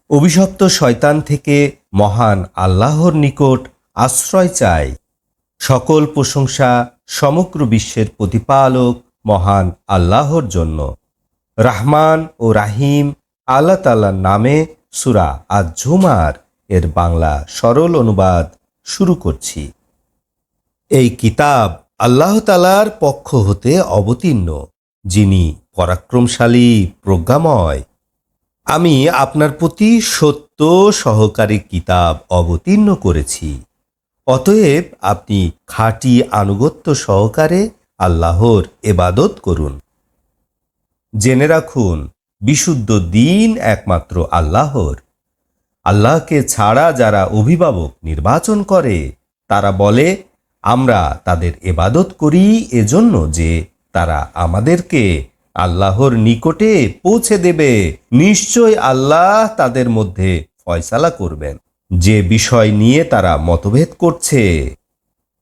অভিশপ্ত শয়তান থেকে মহান আল্লাহর নিকট আশ্রয় চাই। সকল প্রশংসা সমগ্র বিশ্বের প্রতিপালক মহান আল্লাহর জন্য। রাহমান ও রাহিম আল্লাহ তাআলার নামে সূরা আজ-জুমার এর বাংলা সরল অনুবাদ শুরু করছি। এই কিতাব আল্লাহ তাআলার পক্ষ হতে অবতীর্ণ, যিনি পরাক্রমশালী প্রজ্ঞাময়। আমি আপনার প্রতি সত্য সহকারী কিতাব অবতীর্ণ করেছি, অতএব আপনি খাঁটি আনুগত্য সহকারে আল্লাহর ইবাদত করুন। জেনে রাখুন, বিশুদ্ধ দ্বীন একমাত্র আল্লাহর। আল্লাহকে ছাড়া যারা অভিভাবক নির্বাচন করে তারা বলে, আমরা তাদের ইবাদত করি এজন্য যে তারা আমাদেরকে আল্লাহর নিকটে পৌঁছে দেবে। নিশ্চয় আল্লাহ তাদের মধ্যে ফয়সালা করবেন যে বিষয় নিয়ে তারা মতভেদ করছে।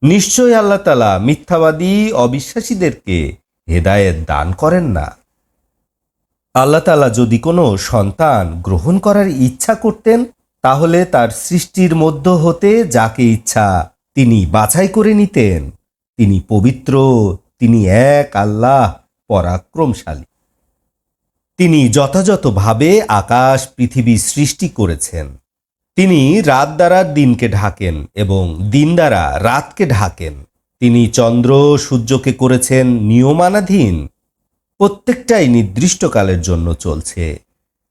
নিশ্চয় আল্লাহ তাআলা মিথ্যাবাদী অবিশ্বাসীদেরকে হেদায়েত দান করেন না। আল্লাহ তাআলা যদি কোনো সন্তান গ্রহণ করার ইচ্ছা করতেন, তাহলে তার সৃষ্টির মধ্য হতে যাকে ইচ্ছা তিনি বাছাই করে নিতেন। তিনি পবিত্র, তিনি এক আল্লাহ পরাক্রমশালী। তিনি যথাযথভাবে আকাশ পৃথিবী সৃষ্টি করেছেন। তিনি রাত দ্বারা দিনকে ঢাকেন এবং দিন দ্বারা রাতকে ঢাকেন। তিনি চন্দ্র সূর্যকে করেছেন নিয়মানাধীন। প্রত্যেকটাই নির্দিষ্টকালের জন্য চলছে।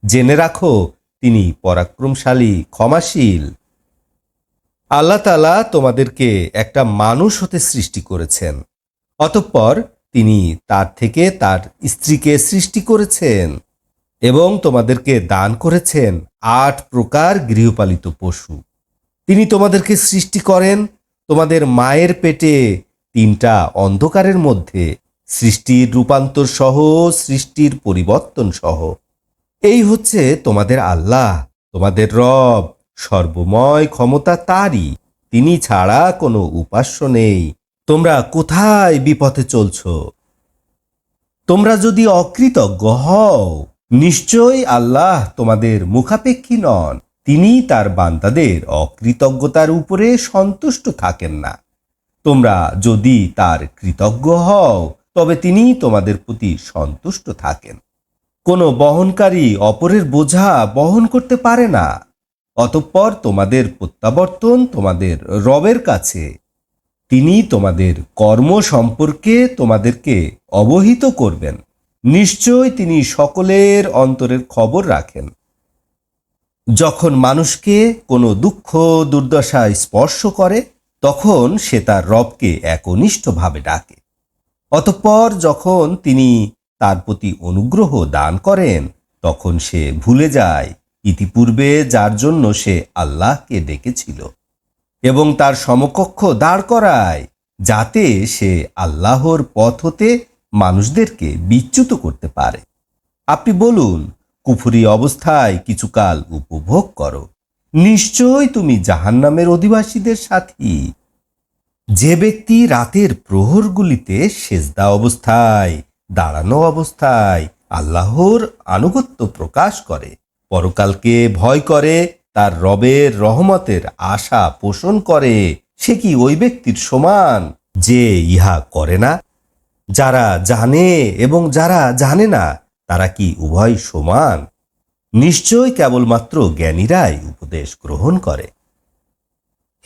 জেনে রাখো, তিনি পরাক্রমশালী, ক্ষমাশীল। আল্লাহ তাআলা তোমাদেরকে একটা মানুষ হতে সৃষ্টি করেছেন, অতঃপর তিনি তার থেকে তার স্ত্রীকে সৃষ্টি করেছেন এবং তোমাদেরকে দান করেছেন 8 প্রকার গৃহপালিত পশু। তিনি তোমাদেরকে সৃষ্টি করেন তোমাদের মায়ের পেটে 3টা অন্ধকারের মধ্যে, সৃষ্টির রূপান্তর সহ, সৃষ্টির পরিবর্তন সহ। এই হচ্ছে তোমাদের আল্লাহ, তোমাদের রব। সর্বময় ক্ষমতা তারই, তিনি ছাড়া কোনো উপাস্য নেই। তোমরা কোথায় বিপথে চলছ? তোমরা যদি অকৃতজ্ঞ হও, নিশ্চয় আল্লাহ তোমাদের মুখাপেক্ষী নন। তিনি তার বান্দাদের অকৃতজ্ঞতার উপরে সন্তুষ্ট থাকেন না। তোমরা যদি তার কৃতজ্ঞ হও, তবে তিনি তোমাদের প্রতি সন্তুষ্ট থাকেন। কোনো বহনকারী অপরের বোঝা বহন করতে পারে না। অতঃপর তোমাদের প্রত্যাবর্তন তোমাদের রবের কাছে। তিনি তোমাদের কর্ম সম্পর্কে তোমাদেরকে অবহিত করবেন। নিশ্চয় তিনি সকলের অন্তরের খবর রাখেন। যখন মানুষকে কোনো দুঃখ দুর্দশা স্পর্শ করে, তখন সে তার রবকে একনিষ্ঠভাবে ডাকে। অতঃপর যখন তিনি তার প্রতি অনুগ্রহ দান করেন, তখন সে ভুলে যায় ইতিপূর্বে যার জন্য সে আল্লাহকে ডেকেছিল এবং তার সমকক্ষ দাঁড় করায়, যাতে সে আল্লাহর পথ হতে মানুষদেরকে বিচ্যুত করতে পারে। আপনি বলুন, কুফরি অবস্থায় কিছুকাল উপভোগ করো, নিশ্চয় তুমি জাহান্নামের অধিবাসীদের সাথী। যে ব্যক্তি রাতের প্রহরগুলিতে সেজদা অবস্থায়, দাঁড়ানো অবস্থায় আল্লাহর আনুগত্য প্রকাশ করে, পরকালকে ভয় করে, তার রবের রহমতের আশা পোষণ করে, সে কি ওই ব্যক্তির সমান যে ইহা করে না? যারা জানে এবং যারা জানে না, তারা কি উভয় সমান? নিশ্চয় কেবলমাত্র জ্ঞানীরাই উপদেশ গ্রহণ করে।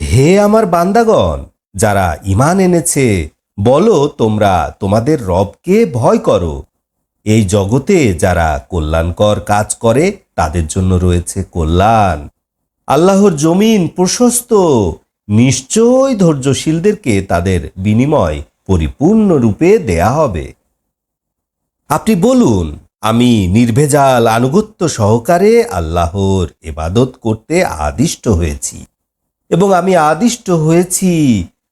হে আমার বান্দাগণ, যারা ঈমান এনেছে, বলো তোমরা তোমাদের রবকে ভয় করো। এই জগতে যারা কল্যাণকর কাজ করে তাদের জন্য রয়েছে কল্যাণ। আল্লাহর জমিন প্রশস্ত, নিশ্চয় ধৈর্যশীলদেরকে তাদের বিনিময় পরিপূর্ণরূপে দেয়া হবে। আপনি বলুন, আমি নির্ভেজাল আনুগত্য সহকারে আল্লাহর ইবাদত করতে আদিষ্ট হয়েছি এবং আমি আদিষ্ট হয়েছি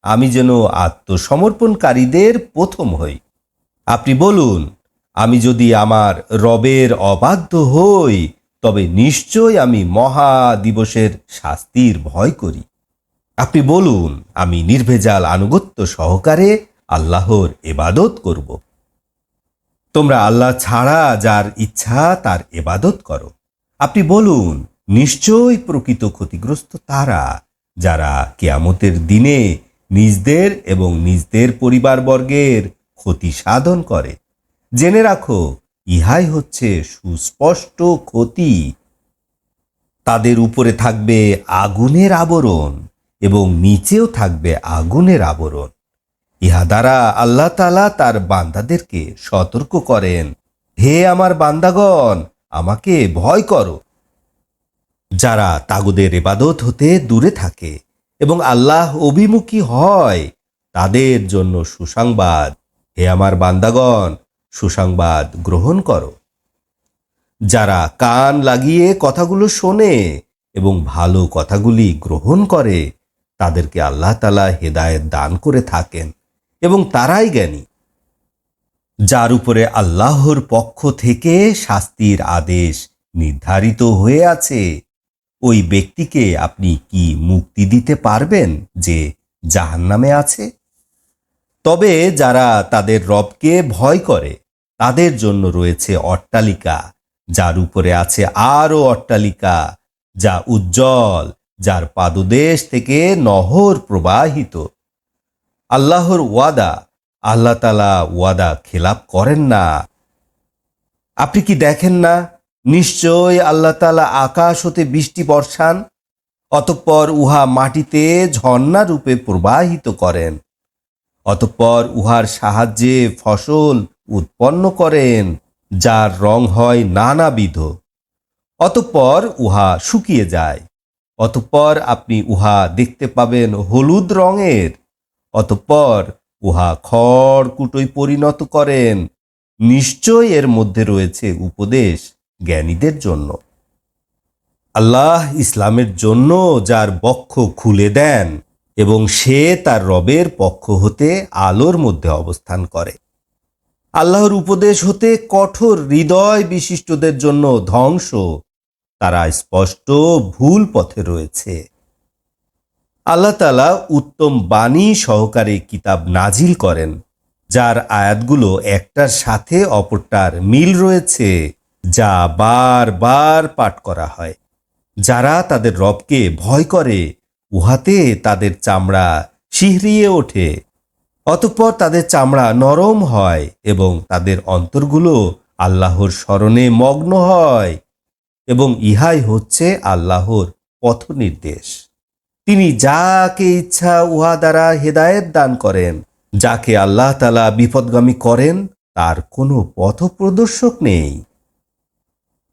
আমি যেন আত্মসমর্পণকারীদের প্রথম হই। আপনি বলুন, আমি যদি আমার রবের অবাধ্য হই, তবে নিশ্চয় আমি মহা দিবসের শাস্তির ভয় করি। আপনি বলুন, আমি নির্ভেজাল আনুগত্য সহকারে আল্লাহর ইবাদত করব। তোমরা আল্লাহ ছাড়া যার ইচ্ছা তার ইবাদত করো। আপনি বলুন, নিশ্চয়ই প্রকৃত ক্ষতিগ্রস্ত তারা, যারা কিয়ামতের দিনে নিজদের এবং নিজদের পরিবারবর্গের ক্ষতি সাধন করে। জেনে রাখো, ইহাই হচ্ছে সুস্পষ্ট ক্ষতি। তাদের উপরে থাকবে আগুনের আবরণ এবং নিচেও থাকবে আগুনের আবরণ। ইহা দ্বারা আল্লাহ তাআলা তার বান্দাদেরকে সতর্ক করেন, হে আমার বান্দাগণ, আমাকে ভয় করো। যারা তাগুদের ইবাদত হতে দূরে থাকে এবং আল্লাহ অভিমুখী হয়, তাদের জন্য সুসংবাদ। হে আমার বান্দাগণ, সুসংবাদ গ্রহণ করো। যারা কান লাগিয়ে কথাগুলো শোনে এবং ভালো কথাগুলি গ্রহণ করে, তাদেরকে আল্লাহ তাআলা হেদায়েত দান করে থাকেন এবং তারাই জ্ঞানী। যার উপরে আল্লাহর পক্ষ থেকে শাস্তির আদেশ নির্ধারিত হয়ে আছে, ওই ব্যক্তিকে আপনি কি মুক্তি দিতে পারবেন যে জাহান্নামে আছে? তবে যারা তাদের রবকে ভয় করে, তাদের জন্য রয়েছে অট্টালিকা, যার উপরে আছে আরও অট্টালিকা, যা উজ্জ্বল, যার পাদদেশ থেকে নহর প্রবাহিত। আল্লাহর ওয়াদা, আল্লাহ তাআলা ওয়াদা খেলাপ করেন না। আপনি কি দেখেন না, নিশ্চয় আল্লাহ তাআলা আকাশ হতে বৃষ্টি বর্ষান, অতঃপর উহা মাটিতে ঝর্ণা রূপে প্রবাহিত করেন, অতঃপর উহার সাহায্যে ফসল উৎপন্ন করেন, যার রং হয় নানাবিধ। অতঃপর উহা শুকিয়ে যায়, অতঃপর আপনি উহা দেখতে পাবেন হলুদ রঙের, অতঃপর উহা খড়কুটোয় পরিণত করেন। নিশ্চয় এর মধ্যে রয়েছে উপদেশ জ্ঞানীদের জন্য। আল্লাহ ইসলামের জন্য যার বক্ষ খুলে দেন এবং সে তার রবের পক্ষ হতে আলোর মধ্যে অবস্থান করে। আল্লাহর উপদেশ হতে কঠোর হৃদয় বিশিষ্টদের জন্য ধ্বংস, তারা স্পষ্ট ভুল পথে রয়েছে। আল্লাহ তাআলা উত্তম বাণী সহকারে কিতাব নাজিল করেন, যার আয়াতগুলো একটার সাথে অপরটার মিল রয়েছে, যা বারবার পাঠ করা হয়। যারা তাদের রবকে ভয় করে, উহাতে তাদের চামড়া শিহরিয়ে ওঠে, অতঃপর তাদের চামড়া নরম হয় এবং তাদের অন্তরগুলো আল্লাহর স্মরণে মগ্ন হয়, এবং ইহাই হচ্ছে আল্লাহর পথ নির্দেশ। তিনি যাকে ইচ্ছা উহা দ্বারা হেদায়েত দান করেন। যাকে আল্লাহ তাআলা বিপদগামী করেন, তার কোনো পথপ্রদর্শক নেই।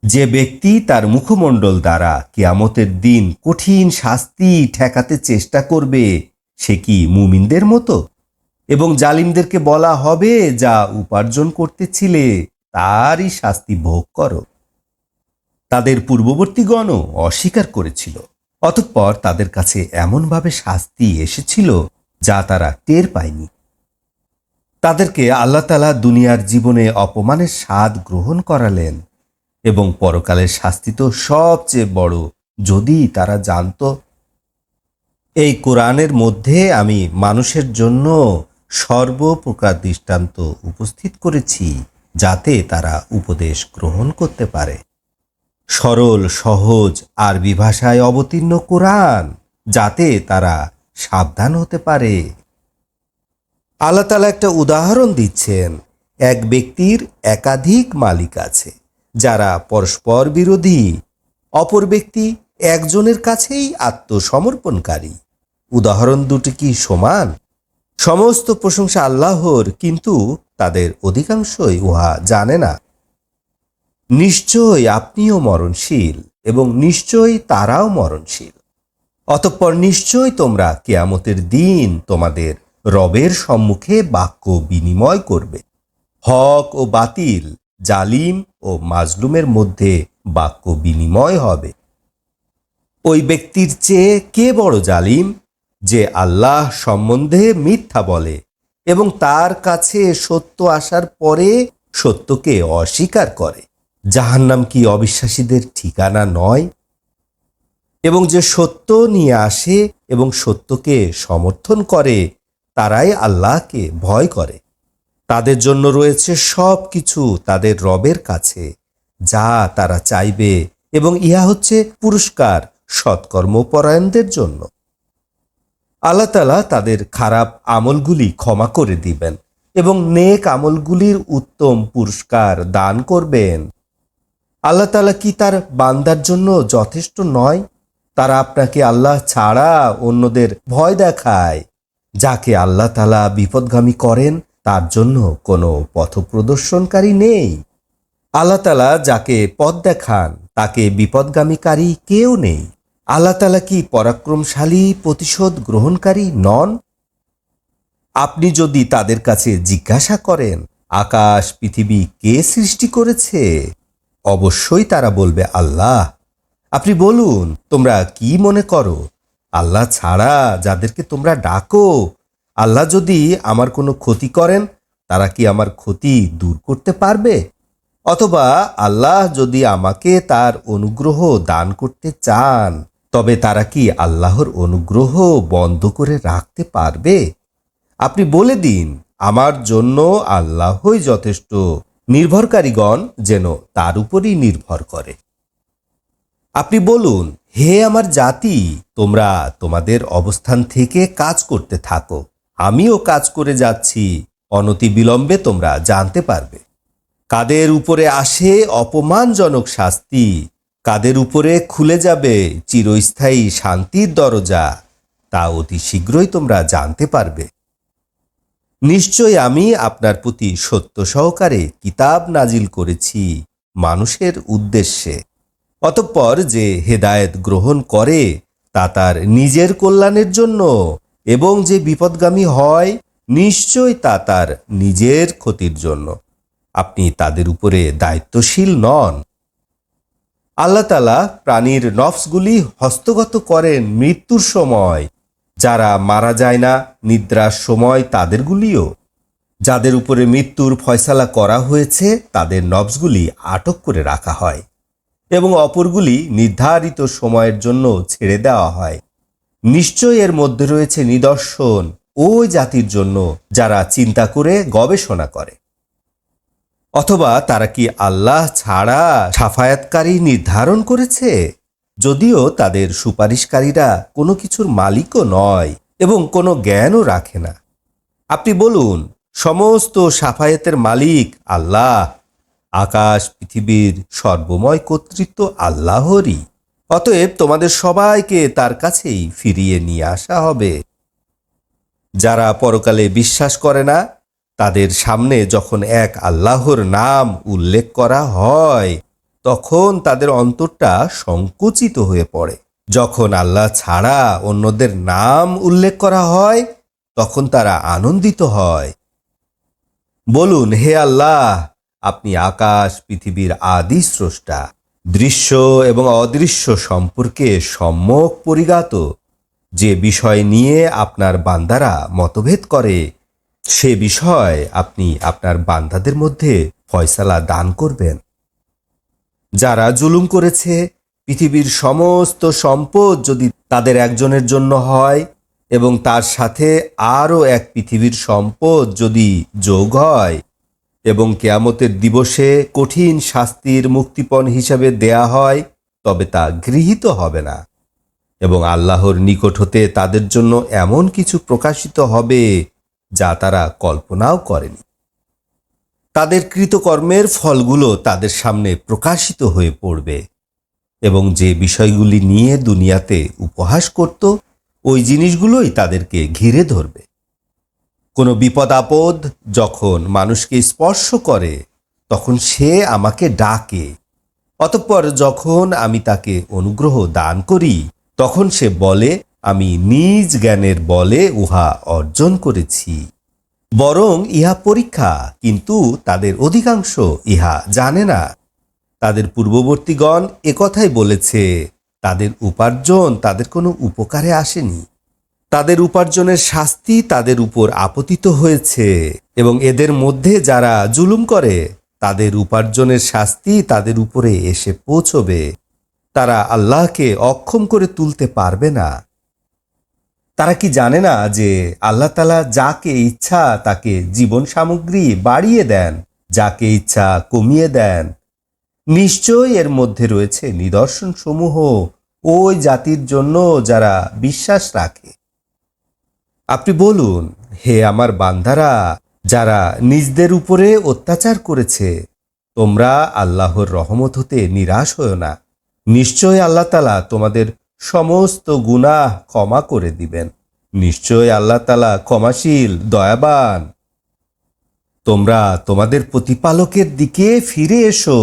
যে ব্যক্তি তার মুখমণ্ডল দ্বারা কিয়ামতের দিন কঠিন শাস্তি ঠেকাতে চেষ্টা করবে, সে কি মুমিনদের মতো? এবং জালিমদেরকে বলা হবে, যা উপার্জন করতেছিলে তারই শাস্তি ভোগ করো। তাদের পূর্ববর্তীগণও অস্বীকার করেছিল, অতঃপর তাদের কাছে এমনভাবে শাস্তি এসেছিল যা তারা টের পায়নি। তাদেরকে আল্লাহ তাআলা দুনিয়ার জীবনে অপমানের স্বাদ গ্রহণ করালেন, এবং পরকালের শাস্তি তো সবচেয়ে বড়, যদি তারা জানত। এই কোরআনের মধ্যে আমি মানুষের জন্য সর্বপ্রকার দৃষ্টান্ত উপস্থিত করেছি, যাতে তারা উপদেশ গ্রহণ করতে পারে। সরল সহজ আরবি ভাষায় অবতীর্ণ কোরআন, যাতে তারা সাবধান হতে পারে। আল্লাহ তাআলা একটা উদাহরণ দিচ্ছেন। এক ব্যক্তির একাধিক মালিক আছে, যারা পরস্পর বিরোধী। অপর ব্যক্তি একজনের কাছেই আত্মসমর্পণকারী। উদাহরণ দুটি কি সমান? সমস্ত প্রশংসা আল্লাহর, কিন্তু তাদের অধিকাংশই উহা জানে না। নিশ্চয় আপনিও মরণশীল এবং নিশ্চয় তারাও মরণশীল। অতঃপর নিশ্চয় তোমরা কিয়ামতের দিন তোমাদের রবের সম্মুখে বাক্য বিনিময় করবে। হক ও বাতিল, জালিম ও মাজলুমের মধ্যে বাক্য বিনিময় হবে। ওই ব্যক্তির চেয়ে কে বড় জালিম, যে আল্লাহ সম্বন্ধে মিথ্যা বলে এবং তার কাছে সত্য আসার পরে সত্যকে অস্বীকার করে? জাহান্নাম কি অবিশ্বাসীদের ঠিকানা নয়? এবং যে সত্য নিয়ে আসে এবং সত্যকে সমর্থন করে, তারাই আল্লাহকে ভয় করে। তাদের জন্য রয়েছে সব কিছু তাদের রবের কাছে, যা তারা চাইবে এবং ইহা হচ্ছে পুরস্কার সৎকর্মপরায়ণদের জন্য। আল্লাহ তাআলা তাদের খারাপ আমলগুলি ক্ষমা করে দিবেন এবং নেক আমলগুলির উত্তম পুরস্কার দান করবেন। আল্লাহ তাআলা কি তার বান্দার জন্য যথেষ্ট নয়? তারা আপনাকে আল্লাহ ছাড়া অন্যদের ভয় দেখায়। যাকে আল্লাহ তাআলা বিপদগামী করেন তার জন্য কোনো পথপ্রদর্শনকারী নেই। আল্লাহ তাআলা যাকে পথ দেখান তাকে বিপদগামীকারী কেউ নেই। আল্লাহ তাআলা কি পরাক্রমশালী প্রতিশোধ গ্রহণকারী নন? আপনি যদি তাদের কাছে জিজ্ঞাসা করেন, আকাশ পৃথিবী কে সৃষ্টি করেছে? অবশ্যই তারা বলবে আল্লাহ। আপনি বলুন, তোমরা কি মনে করো আল্লাহ ছাড়া যাদেরকে তোমরা ডাকো, আল্লাহ যদি আমার কোনো ক্ষতি করেন তারা কি আমার ক্ষতি দূর করতে পারবে? অথবা আল্লাহ যদি আমাকে তার অনুগ্রহ দান করতে চান তবে তারা কি আল্লাহর অনুগ্রহ বন্ধ করে রাখতে পারবে? আপনি বলে দিন, আমার জন্য আল্লাহই যথেষ্ট, নির্ভরকারীগণ যেন তার উপরই নির্ভর করে। আপনি বলুন, হে আমার জাতি, তোমরা তোমাদের অবস্থান থেকে কাজ করতে থাকো, আমিও কাজ করে যাচ্ছি, অনতিবিলম্বে তোমরা জানতে পারবে। কাদের উপরে আসে অপমানজনক শাস্তি, কাদের উপরে খুলে যাবে চিরস্থায়ী শান্তির দরজা, তা অতি শীঘ্রই তোমরা জানতে পারবে। নিশ্চয় আমি আপনার প্রতি সত্য সহকারে কিতাব নাজিল করেছি মানুষের উদ্দেশ্যে। অতঃপর যে হেদায়েত গ্রহণ করে তা তার নিজের কল্যাণের জন্য, এবং যে বিপদগামী হয় নিশ্চয় তা তার নিজের ক্ষতির জন্য। আপনি তাদের উপরে দায়িত্বশীল নন। আল্লাহ তাআলা প্রাণীর নফসগুলি হস্তগত করেন মৃত্যুর সময়। যারা মারা যায় না নিদ্রার সময় তাদেরগুলিও। যাদের উপরে মৃত্যুর ফয়সালা করা হয়েছে তাদের নফসগুলি আটক করে রাখা হয় এবং অপরগুলি নির্ধারিত সময়ের জন্য ছেড়ে দেওয়া হয়। নিশ্চয় এর মধ্যে রয়েছে নিদর্শন ওই জাতির জন্য যারা চিন্তা করে গবেষণা করে। অথবা তারা কি আল্লাহ ছাড়া সাফায়াতকারী নির্ধারণ করেছে? যদিও তাদের সুপারিশকারীরা কোনো কিছুর মালিকও নয় এবং কোনো জ্ঞানও রাখে না। আপনি বলুন, সমস্ত সাফায়াতের মালিক আল্লাহ। আকাশ পৃথিবীর সর্বময় কর্তৃত্ব আল্লাহরই। অতএব তোমাদের সবাইকে তার কাছেই ফিরিয়ে নিয়ে আসা হবে। যারা পরকালে বিশ্বাস করে না তাদের সামনে যখন এক আল্লাহর নাম উল্লেখ করা হয় তখন তাদের অন্তরটা সংকুচিত হয়ে পড়ে। যখন আল্লাহ ছাড়া অন্যদের নাম উল্লেখ করা হয় তখন তারা আনন্দিত হয়। বলুন, হে আল্লাহ, আপনি আকাশ পৃথিবীর আদি স্রষ্টা, দৃশ্য এবং অদৃশ্য সম্পর্কে সম্যক পরিজ্ঞাত। যে বিষয় নিয়ে আপনার বান্দারা মতভেদ করে সে বিষয় আপনি আপনার বান্দাদের মধ্যে ফয়সালা দান করবেন। যারা জুলুম করেছে পৃথিবীর সমস্ত সম্পদ যদি তাদের একজনের জন্য হয় এবং তার সাথে আরও এক পৃথিবীর সম্পদ যদি যোগ হয় এবং কিয়ামতের দিবসে কঠিন শাস্তির মুক্তিপণ হিসাবে দেয়া হয় তবে তা গৃহীত হবে না এবং আল্লাহর নিকট হতে তাদের জন্য এমন কিছু প্রকাশিত হবে যা তারা কল্পনাও করেনি। তাদের কৃতকর্মের ফলগুলো তাদের সামনে প্রকাশিত হয়ে পড়বে এবং যে বিষয়গুলি নিয়ে দুনিয়াতে উপহাস করত ওই জিনিসগুলোই তাদেরকে ঘিরে ধরবে। কোনো বিপদ আপদ যখন মানুষকে স্পর্শ করে তখন সে আমাকে ডাকে, অতঃপর যখন আমি তাকে অনুগ্রহ দান করি তখন সে বলে, আমি নিজ জ্ঞানের বলে উহা অর্জন করেছি। বরং ইহা পরীক্ষা, কিন্তু তাদের অধিকাংশ ইহা জানে না। তাদের পূর্ববর্তীগণ একথাই বলেছে, তাদের উপার্জন তাদের কোনো উপকারে আসেনি। তাদের উপার্জনের শাস্তি তাদের উপর আপতিত হয়েছে এবং এদের মধ্যে যারা জুলুম করে তাদের উপার্জনের শাস্তি তাদের উপরে এসে পৌঁছবে। তারা আল্লাহকে অক্ষম করে তুলতে পারবে না। তারা কি জানে না যে আল্লাহ তাআলা যাকে ইচ্ছা তাকে জীবন সামগ্রী বাড়িয়ে দেন, যাকে ইচ্ছা কমিয়ে দেন। নিশ্চয়ই এর মধ্যে রয়েছে নিদর্শন সমূহ ওই জাতির জন্য যারা বিশ্বাস রাখে। আপনি বলুন, হে আমার বান্দারা যারা নিজদের উপরে অত্যাচার করেছে, তোমরা আল্লাহর রহমত হতে নিরাশ হও না। নিশ্চয় আল্লাহ তাআলা তোমাদের সমস্ত গুনাহ ক্ষমা করে দিবেন। নিশ্চয় আল্লাহ তাআলা ক্ষমাশীল, দয়াবান। তোমরা তোমাদের প্রতিপালকের দিকে ফিরে এসো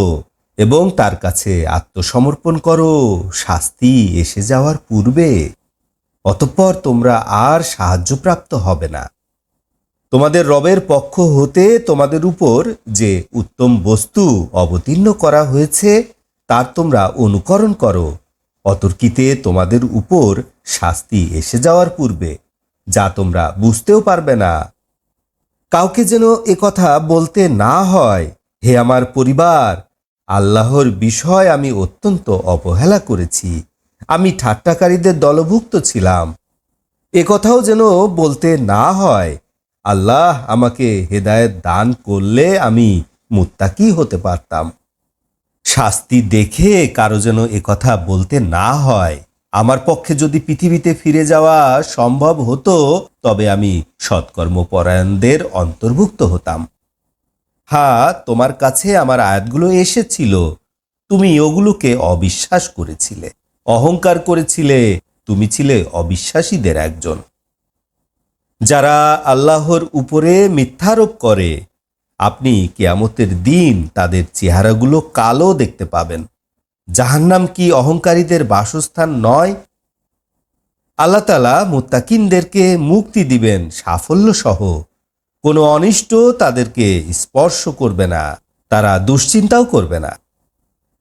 এবং তার কাছে আত্মসমর্পণ করো শাস্তি এসে যাওয়ার পূর্বে। অতঃপর তোমরা আর সাহায্যপ্রাপ্ত হবে না। তোমাদের রবের পক্ষ হতে তোমাদের উপর যে উত্তম বস্তু অবতীর্ণ করা হয়েছে তার তোমরা অনুকরণ করো, অতর্কিতে তোমাদের উপর শাস্তি এসে যাওয়ার পূর্বে, যা তোমরা বুঝতেও পারবে না। কাউকে যেন কথা বলতে না হয়, হে আমার পরিবার, আল্লাহর বিষয় আমি অত্যন্ত অবহেলা করেছি, আমি ঠাট্টাকারীদের দলভুক্ত ছিলাম। কথাও যেন বলতে না হয়, আল্লাহ আমাকে হেদায়েত দান করলে আমি মুত্তাকি হতে পারতাম। শাস্তি দেখে কারো যেন কথা বলতে না হয়, আমার পক্ষে যদি পৃথিবীতে ফিরে যাওয়া সম্ভব হতো তবে আমি সৎকর্মপরায়ণদের অন্তর্ভুক্ত হতাম। হ্যাঁ, তোমার কাছে আমার আয়াতগুলো এসেছিল, তুমি ওগুলোকে অবিশ্বাস করেছিলে, অহংকার করেছিলে, তুমি ছিলে অবিশ্বাসীদের একজন। যারা আল্লাহর উপরে মিথ্যারোপ করে, আপনি কিয়ামতের দিন তাদের চেহারাগুলো কালো দেখতে পাবেন। জাহান্নাম কি অহংকারীদের বাসস্থান নয়? আল্লাহ তাআলা মুত্তাকিনদেরকে মুক্তি দিবেন সাফল্য সহ। কোনো অনিষ্ট তাদেরকে স্পর্শ করবে না, তারা দুশ্চিন্তাও করবে না।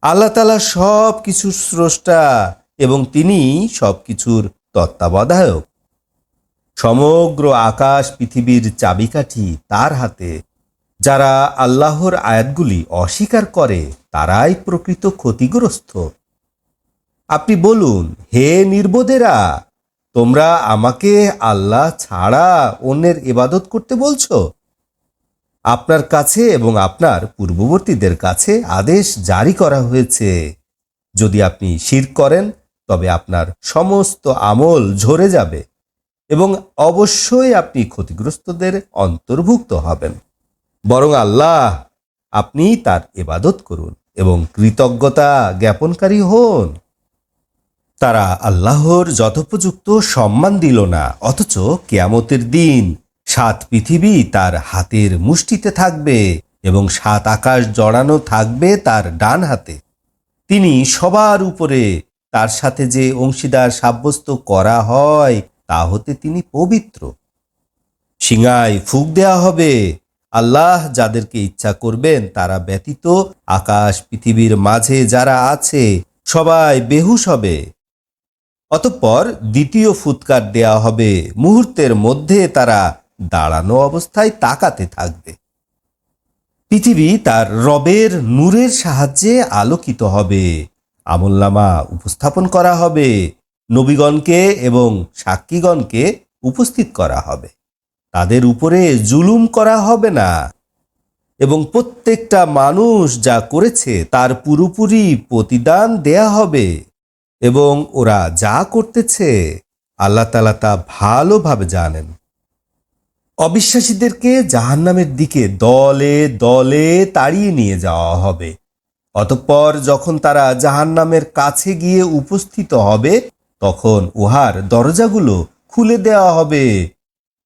আল্লাহ তাআলা সব কিছুর স্রষ্টা এবং তিনি সব কিছুর তত্ত্বাবধায়ক। সমগ্র আকাশ পৃথিবীর চাবিকাঠি তার হাতে। যারা আল্লাহর আয়াতগুলি অস্বীকার করে তারাই প্রকৃত ক্ষতিগ্রস্ত। আপনি বলুন, হে নির্বোধেরা, তোমরা আমাকে আল্লাহ ছাড়া অন্যের ইবাদত করতে বলছো? আপনার কাছে এবং আপনার পূর্ববর্তীদের কাছে আদেশ জারি করা হয়েছে, যদি আপনি শিরক করেন তবে আপনার সমস্ত আমল ঝরে যাবে এবং অবশ্যই আপনি ক্ষতিগ্রস্তদের অন্তর্ভুক্ত হবেন। বরং আল্লাহ, আপনি তার ইবাদত করুন এবং কৃতজ্ঞতা জ্ঞাপনকারী হন। তারা আল্লাহর যথোপযুক্ত সম্মান দিল না, অথচ কিয়ামতের দিন 7 পৃথিবী তার হাতের মুষ্টিতে থাকবে এবং 7 আকাশ জড়ানো থাকবে তার ডান হাতে। তিনি সবার উপরে, তার সাথে যে অংশীদার সাব্যস্ত করা হয় তা হতে তিনি পবিত্র। সিংহায় ফুঁক দেয়া হবে। আল্লাহ যাদেরকে ইচ্ছা করবেন তারা ব্যতীত আকাশ পৃথিবীর মাঝে যারা আছে সবাই বেহুশ হবে। অতঃপর দ্বিতীয় ফুৎকার দেয়া হবে, মুহূর্তের মধ্যে তারা দাঁড়ানো অবস্থায় তাকাতে থাকবে। পৃথিবী তার রবের নূরের সাহায্যে আলোকিত হবে। আমলনামা উপস্থাপন করা হবে, নবীগণকে এবং সাক্ষীগণকে উপস্থিত করা হবে। তাদের উপরে জুলুম করা হবে না এবং প্রত্যেকটা মানুষ যা করেছে তার পুরোপুরি প্রতিদান দেয়া হবে। এবং ওরা যা করতেছে আল্লাহ তাআলা তা ভালোভাবে জানেন। অবিশ্বাসীদেরকে জাহান্নামের দিকে দলে দলে তাড়িয়ে নিয়ে যাওয়া হবে। অতঃপর যখন তারা জাহান্নামের কাছে গিয়ে উপস্থিত হবে তখন উহার দরজাগুলো খুলে দেওয়া হবে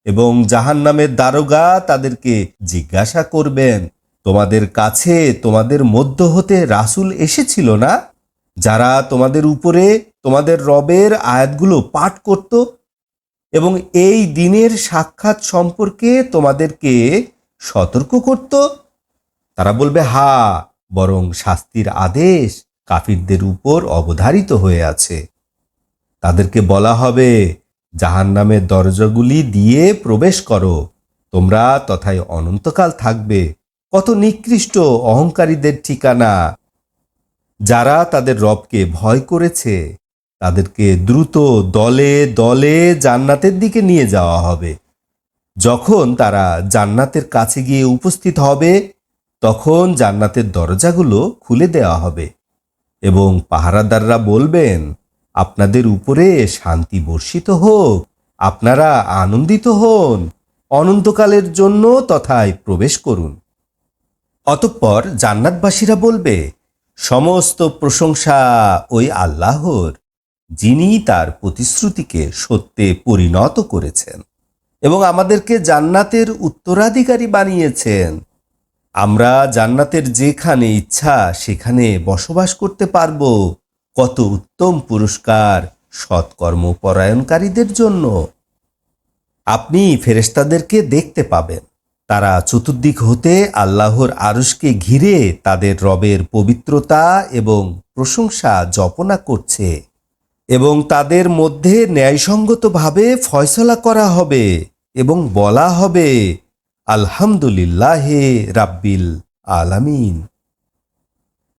এবং জাহান্নামের দারোগা তাদেরকে জিজ্ঞাসা করবেন, তোমাদের কাছে তোমাদের মধ্য হতে রাসূল এসেছিল না, যারা তোমাদের উপরে তোমাদের রবের আয়াতগুলো পাঠ করত এবং এই দিনের সাক্ষাৎ সম্পর্কে তোমাদেরকে সতর্ক করত? তারা বলবে, হ্যাঁ, বরং শাস্তির আদেশ কাফিরদের উপর অবধারিত হয়ে আছে। তাদেরকে বলা হবে, জাহান্নামের দরজাগুলি দিয়ে প্রবেশ করো, তোমরা তথায় অনন্তকাল থাকবে। কত নিকৃষ্ট অহংকারীদের ঠিকানা! যারা তাদের রবকে ভয় করেছে তাদেরকে দ্রুত দলে দলে জান্নাতের দিকে নিয়ে যাওয়া হবে। যখন তারা জান্নাতের কাছে গিয়ে উপস্থিত হবে তখন জান্নাতের দরজাগুলো খুলে দেওয়া হবে এবং পাহারাদাররা বলবেন, আপনাদের উপরে শান্তি বর্ষিত হোক, আপনারা আনন্দিত হন, অনন্তকালের জন্য তথায় প্রবেশ করুন। অতঃপর জান্নাতবাসীরা বলবে, সমস্ত প্রশংসা ওই আল্লাহর, যিনি তার প্রতিশ্রুতিকে সত্যে পরিণত করেছেন এবং আমাদেরকে জান্নাতের উত্তরাধিকারী বানিয়েছেন। আমরা জান্নাতের যেখানে ইচ্ছা সেখানে বসবাস করতে পারব। কত উত্তম পুরস্কার সৎকর্মপরায়ণকারীদের জন্য। আপনি ফেরেশতাদেরকে দেখতে পাবেন, তারা চতুর্দিক হতে আল্লাহর আরশকে ঘিরে তাদের রবের পবিত্রতা এবং প্রশংসা জপনা করছে এবং তাদের মধ্যে ন্যায়সঙ্গতভাবে ফয়সালা করা হবে এবং বলা হবে, আলহামদুলিল্লাহে রাব্বিল আলামিন।